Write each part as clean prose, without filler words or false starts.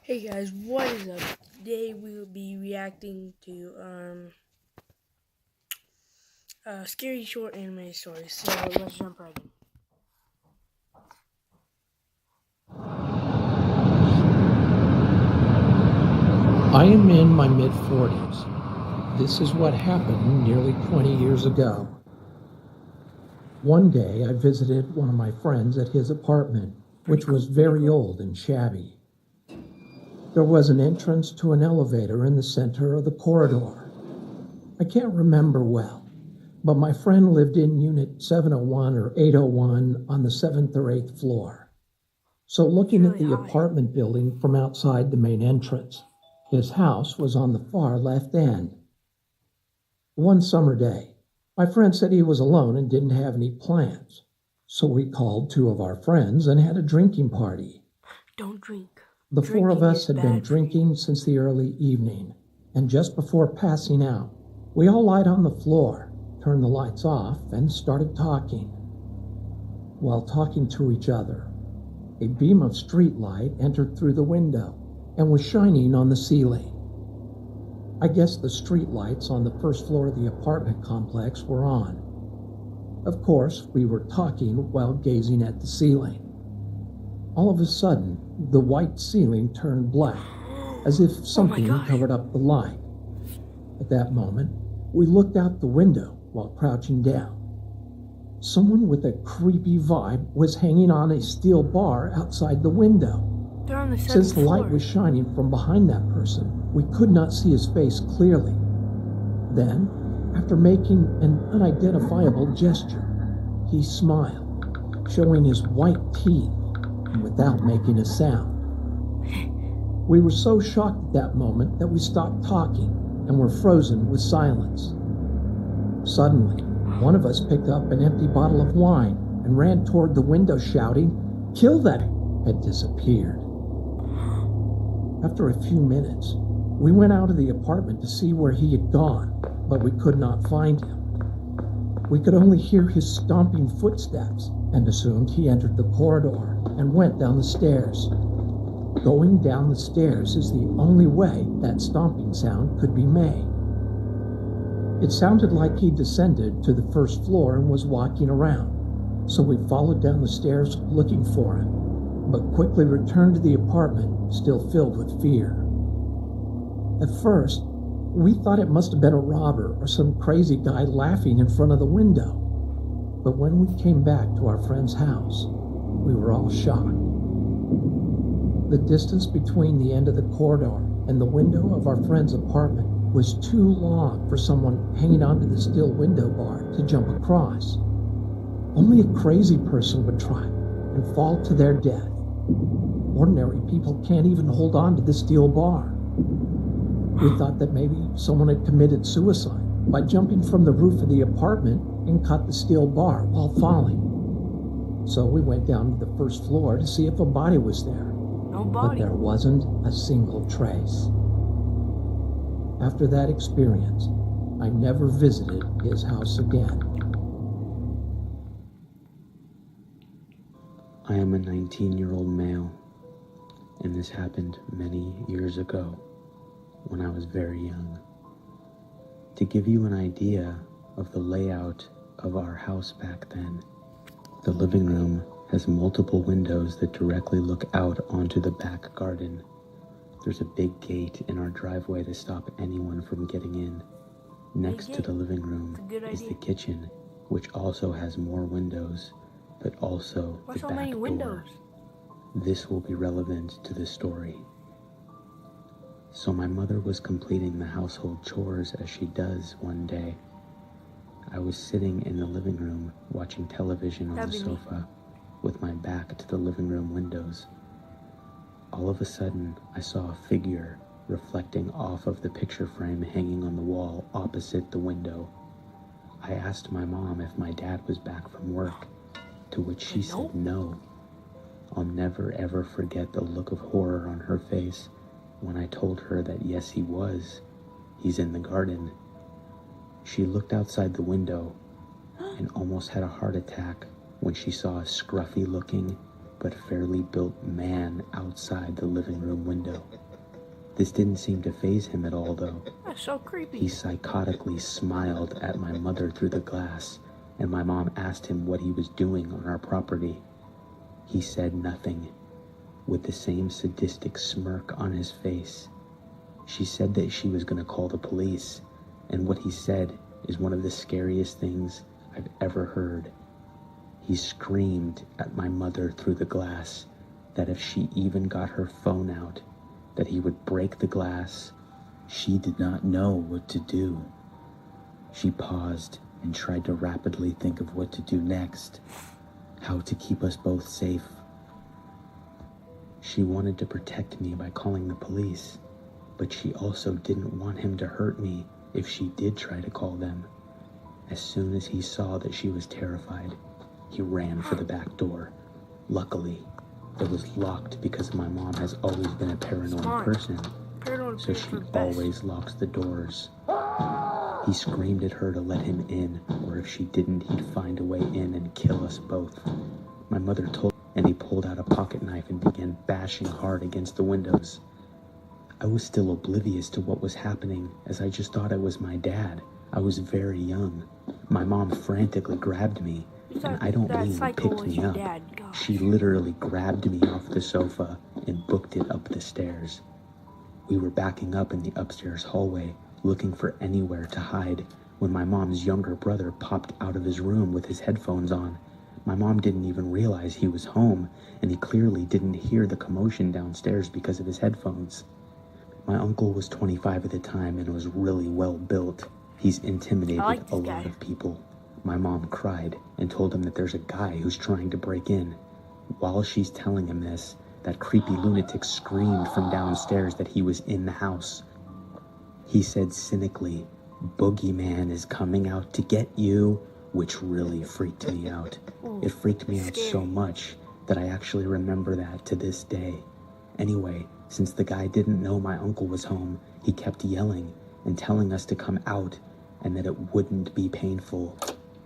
Hey guys, what is up? Today we will be reacting to scary short anime stories. So let's jump right in. I am in my mid-40s. This is what happened nearly 20 years ago. One day I visited one of my friends at his apartment, which was very old and shabby. There was an entrance to an elevator in the center of the corridor. I can't remember well, but my friend lived in unit 701 or 801 on the 7th or 8th floor. So looking at It's really the high. apartment building from outside the main entrance, his house was on the far left end. One summer day, my friend said he was alone and didn't have any plans. So we called two of our friends and had a drinking party. Don't drink. The four of Drinking is us had been bad for you. drinking since the early evening, and just before passing out, we all lied on the floor, turned the lights off, and started talking. While talking to each other, a beam of street light entered through the window and was shining on the ceiling. I guess the street lights on the first floor of the apartment complex were on. Of course, we were talking while gazing at the ceiling. All of a sudden, the white ceiling turned black, as if Oh my something gosh. covered up the light. At that moment, we looked out the window while crouching down. Someone with a creepy vibe was hanging on a steel bar outside the window. They're on the Since seventh the light floor. was shining from behind that person, we could not see his face clearly. Then, after making an unidentifiable gesture, he smiled, showing his white teeth without making a sound. We were so shocked at that moment that we stopped talking and were frozen with silence. Suddenly, one of us picked up an empty bottle of wine and ran toward the window shouting, "Kill that!" had disappeared. After a few minutes, we went out of the apartment to see where he had gone, but we could not find him. We could only hear his stomping footsteps and assumed he entered the corridor and went down the stairs. Going down the stairs is the only way that stomping sound could be made. It sounded like he descended to the first floor and was walking around, so we followed down the stairs looking for him, but quickly returned to the apartment, still filled with fear. At first, we thought it must have been a robber or some crazy guy laughing in front of the window. But when we came back to our friend's house, we were all shocked. The distance between the end of the corridor and the window of our friend's apartment was too long for someone hanging onto the steel window bar to jump across. Only a crazy person would try and fall to their death. Ordinary people can't even hold on to the steel bar. We thought that maybe someone had committed suicide by jumping from the roof of the apartment and cut the steel bar while falling. So we went down to the first floor to see if a body was there, No but body. there wasn't a single trace. After that experience, I never visited his house again. I am a 19-year-old male, and this happened many years ago when I was very young. To give you an idea of the layout of our house back then, the living room has multiple windows that directly look out onto the back garden. There's a big gate in our driveway to stop anyone from getting in. Next to the living room is the kitchen, which also has more windows, but also Why the so back many door. windows? This will be relevant to this story. So my mother was completing the household chores as she does one day. I was sitting in the living room watching television on the sofa with my back to the living room windows. All of a sudden, I saw a figure reflecting off of the picture frame hanging on the wall opposite the window. I asked my mom if my dad was back from work, to which she said no. I'll never ever forget the look of horror on her face when I told her that yes, he was. He's in the garden. She looked outside the window and almost had a heart attack when she saw a scruffy-looking, but fairly built man outside the living room window. This didn't seem to faze him at all, though. That's so creepy. He psychotically smiled at my mother through the glass, and my mom asked him what he was doing on our property. He said nothing, with the same sadistic smirk on his face. She said that she was going to call the police, and what he said is one of the scariest things I've ever heard. He screamed at my mother through the glass that if she even got her phone out, that he would break the glass. She did not know what to do. She paused and tried to rapidly think of what to do next, how to keep us both safe. She wanted to protect me by calling the police, but she also didn't want him to hurt me if she did try to call them. As soon as he saw that she was terrified, he ran for the back door. Luckily, it was locked because my mom has always been a paranoid person, so she always locks the doors. He screamed at her to let him in, or if she didn't, he'd find a way in and kill us both. My mother told him, and he pulled out a pocket knife and began bashing hard against the windows. I was still oblivious to what was happening, as I just thought it was my dad. I was very young. My mom frantically grabbed me, and I don't mean picked me up. She literally grabbed me off the sofa and booked it up the stairs. We were backing up in the upstairs hallway, looking for anywhere to hide, when my mom's younger brother popped out of his room with his headphones on. My mom didn't even realize he was home, and he clearly didn't hear the commotion downstairs because of his headphones. My uncle was 25 at the time and was really well built. He's intimidated a lot of people. My mom cried and told him that there's a guy who's trying to break in. While she's telling him this, that creepy lunatic screamed from downstairs that he was in the house. He said cynically, "Boogeyman is coming out to get you," which really freaked me out. It freaked me out so much that I actually remember that to this day. Anyway, since the guy didn't know my uncle was home, he kept yelling and telling us to come out and that it wouldn't be painful.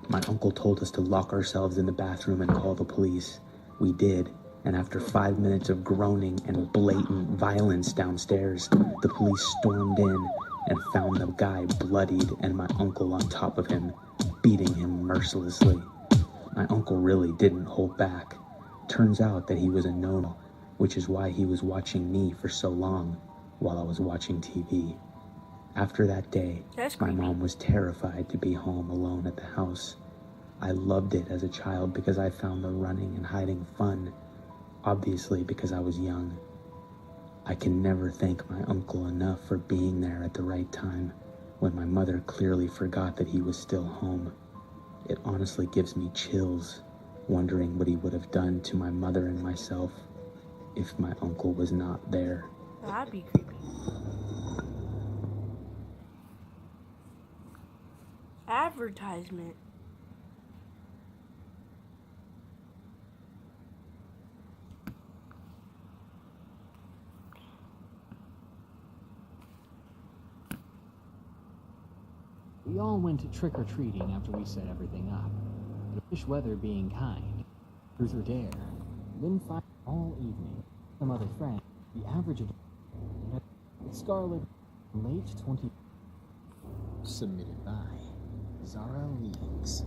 My uncle told us to lock ourselves in the bathroom and call the police. We did, and after 5 minutes of groaning and blatant violence downstairs, the police stormed in and found the guy bloodied and my uncle on top of him, beating him mercilessly. My uncle really didn't hold back. Turns out that he was a no-no, which is why he was watching me for so long while I was watching TV. After that day, my mom was terrified to be home alone at the house. I loved it as a child because I found the running and hiding fun, obviously because I was young. I can never thank my uncle enough for being there at the right time when my mother clearly forgot that he was still home. It honestly gives me chills, wondering what he would have done to my mother and myself if my uncle was not there. That'd be creepy. Advertisement. We all went trick-or-treating after we set everything up. The fish weather being kind, truth or dare, then fight all evening. Some other friends, the average of Scarlet, late 20. Submitted by Zara Leeds.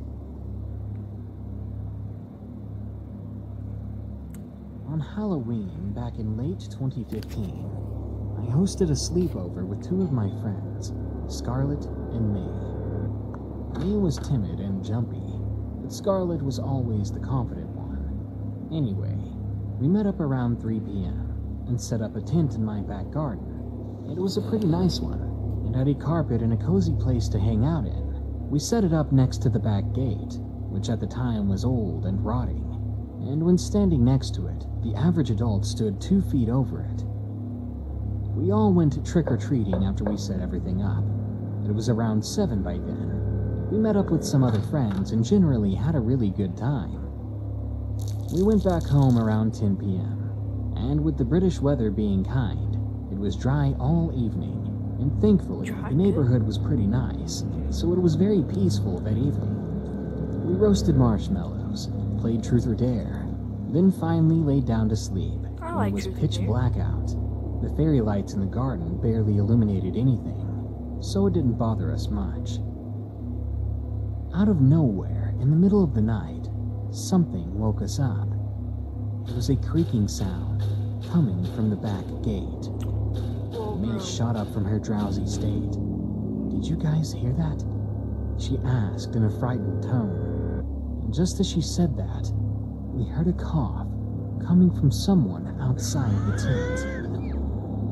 On Halloween back in late 2015, I hosted a sleepover with two of my friends, Scarlett and May. May was timid and jumpy, but Scarlett was always the confident one. Anyway, we met up around 3 p.m. and set up a tent in my back garden. It was a pretty nice one, and had a carpet and a cozy place to hang out in. We set it up next to the back gate, which at the time was old and rotting, and when standing next to it, the average adult stood 2 feet over it. We all went trick-or-treating after we set everything up. It was around 7 by then. We met up with some other friends and generally had a really good time. We went back home around 10 p.m., and with the British weather being kind, it was dry all evening, and thankfully the neighborhood was pretty nice, so it was very peaceful that evening. We roasted marshmallows, played truth or dare, then finally laid down to sleep. I When like it was truth or pitch dare. black out. The fairy lights in the garden barely illuminated anything, so it didn't bother us much. Out of nowhere, in the middle of the night, something woke us up. It was a creaking sound coming from the back gate. Whoa, May bro. shot up from her drowsy state. "Did you guys hear that?" she asked in a frightened tone. And just as she said that, we heard a cough coming from someone outside the tent.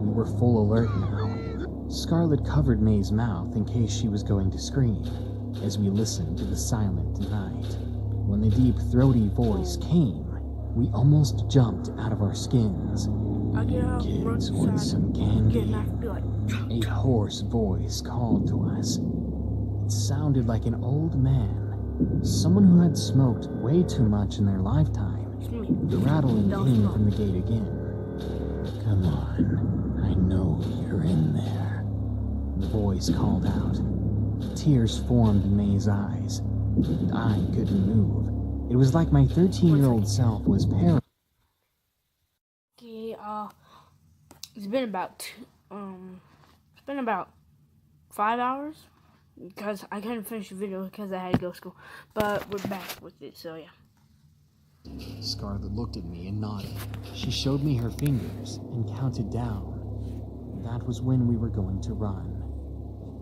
We were full alert now. Scarlet covered May's mouth in case she was going to scream as we listened to the silent night. When the deep, throaty voice came, we almost jumped out of our skins. I get out, run "Kids want inside, some get a candy?" knife, be like, A hoarse voice called to us. It sounded like an old man, someone who had smoked way too much in their lifetime. it's me. The rattling Don't came smoke. from the gate again. "Come on, I know you're in there," the voice called out. Tears formed in May's eyes, and I couldn't move. It was like my 13-year-old self was paralyzed. Okay, it's been about 5 hours because I couldn't finish the video because I had to go to school. But we're back with it, so yeah. Scarlet looked at me and nodded. She showed me her fingers and counted down. That was when we were going to run.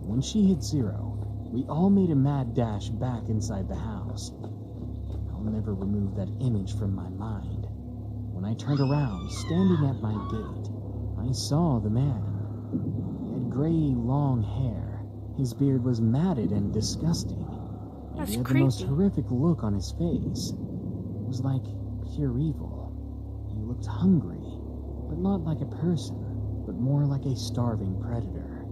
When she hit 0, we all made a mad dash back inside the house. I'll never remove that image from my mind. When I turned around, standing at my gate, I saw the man. He had gray, long hair. His beard was matted and disgusting. And That's he had the most creepy. horrific look on his face. It was like pure evil. He looked hungry, but not like a person, but more like a starving predator,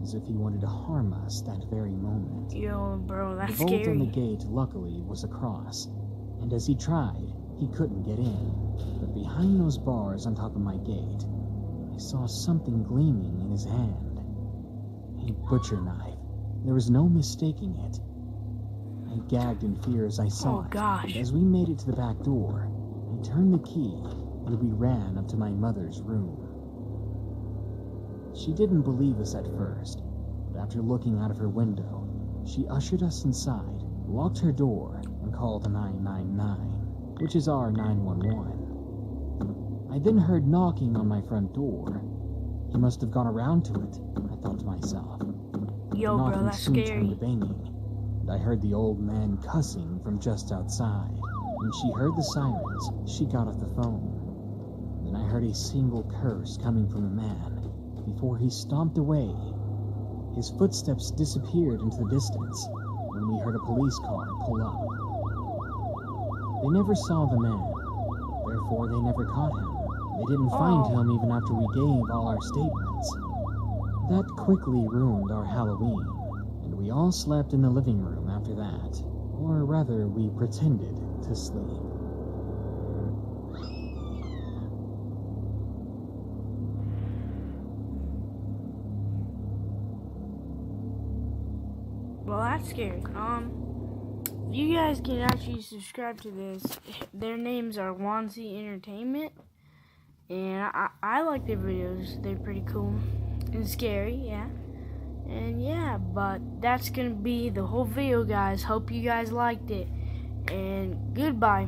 as if he wanted to harm us that very moment. Yo, bro, that's The bolt on the scary. gate, luckily, was across, and as he tried, he couldn't get in. But behind those bars on top of my gate, I saw something gleaming in his hand. A butcher knife. There was no mistaking it. I gagged in fear as I saw Oh, it. gosh. And as we made it to the back door, I turned the key, and we ran up to my mother's room. She didn't believe us at first, but after looking out of her window, she ushered us inside, locked her door, and called 999, which is our 911. I then heard knocking on my front door. He must have gone around to it, I thought to myself. Yo, bro, Knocking that's soon turned scary. to banging, and I heard the old man cussing from just outside. When she heard the sirens, she got off the phone. Then I heard a single curse coming from the man before he stomped away. His footsteps disappeared into the distance when we heard a police car pull up. They never saw the man, therefore they never caught him. They didn't find him even after we gave all our statements. That quickly ruined our Halloween, and we all slept in the living room after that. Or rather, we pretended to sleep. Well, that's scary. You guys can actually subscribe to this. Their names are Wanzi Entertainment, and I like their videos. They're pretty cool and scary, yeah. And yeah, but that's gonna be the whole video, guys. Hope you guys liked it, and goodbye.